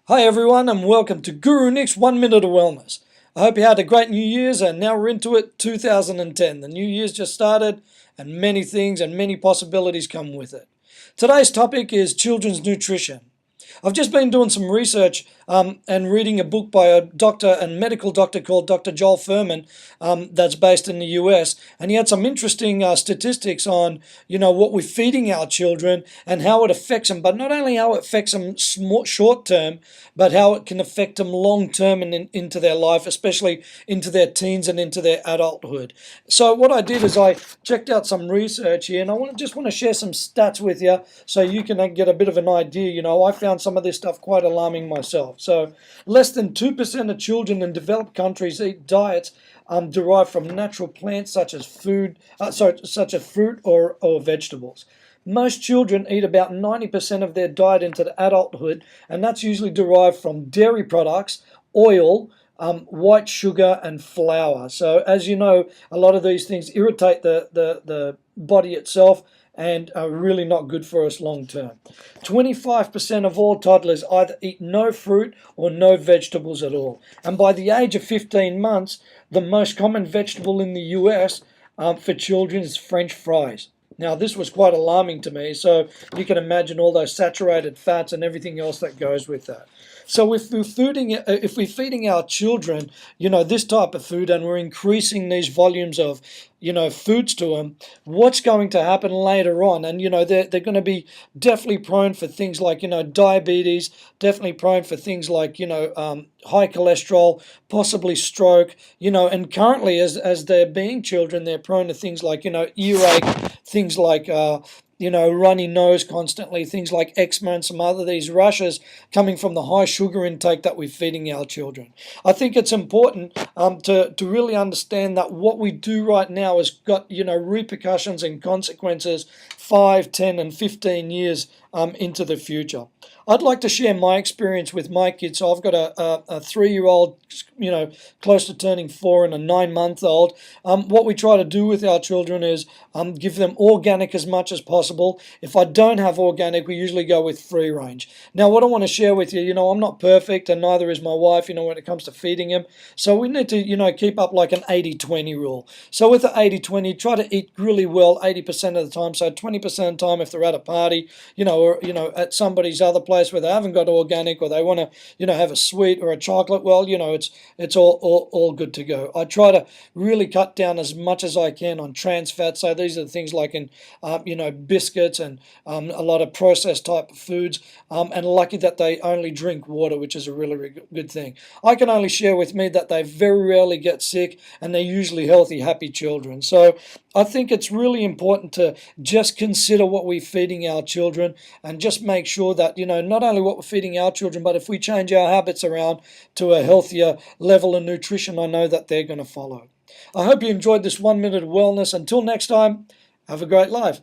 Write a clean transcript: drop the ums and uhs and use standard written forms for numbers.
Hi everyone and welcome to Guru Nick's 1 Minute of Wellness. I hope you had a great New Year's and now we're into it, 2010. The New Year's just started and many things and many possibilities come with it. Today's topic is children's nutrition. I've just been doing some research and reading a book by a doctor and medical doctor called Dr. Joel Fuhrman that's based in the US. And he had some interesting statistics on, what we're feeding our children and how it affects them. But not only how it affects them short term, but how it can affect them long term and into their life, especially into their teens and into their adulthood. So what I did is I checked out some research here, and I just want to share some stats with you so you can get a bit of an idea. I found some of this stuff quite alarming myself. So less than 2% of children in developed countries eat diets derived from natural plants such as fruit or vegetables. Most children eat about 90% of their diet into the adulthood, and that's usually derived from dairy products, oil, white sugar, and flour. So as you know, a lot of these things irritate the body itself and are really not good for us long term. 25% of all toddlers either eat no fruit or no vegetables at all. And by the age of 15 months, the most common vegetable in the US for children is French fries. Now, this was quite alarming to me, so you can imagine all those saturated fats and everything else that goes with that. So if we're feeding our children, this type of food, and we're increasing these volumes of, foods to them, what's going to happen later on? And, they're going to be definitely prone for things like, diabetes, definitely prone for things like, high cholesterol, possibly stroke, and currently as they're being children, they're prone to things like, earache, things like, runny nose constantly, things like eczema and some other these rushes coming from the high sugar intake that we're feeding our children. I think it's important to really understand that what we do right now has got, repercussions and consequences 5, 10, and 15 years into the future. I'd like to share my experience with my kids. So I've got a 3-year-old, close to turning 4, and a 9-month-old. What we try to do with our children is give them organic as much as possible. If I don't have organic, we usually go with free range. Now, what I want to share with you, I'm not perfect, and neither is my wife, when it comes to feeding him. So we need to, keep up like an 80-20 rule. So with the 80-20, try to eat really well 80% of the time. So 20% of the time, if they're at a party, or at somebody's other place where they haven't got organic, or they want to, have a sweet or a chocolate, well, it's all good to go. I try to really cut down as much as I can on trans fats. So these are the things like in, biscuits and a lot of processed type of foods. And lucky that they only drink water, which is a really, really good thing. I can only share with me that they very rarely get sick, and they're usually healthy, happy children. So I think it's really important to just consider what we're feeding our children and just make sure that, not only what we're feeding our children, but if we change our habits around to a healthier level of nutrition, I know that they're going to follow. I hope you enjoyed this 1 minute of wellness. Until next time, have a great life.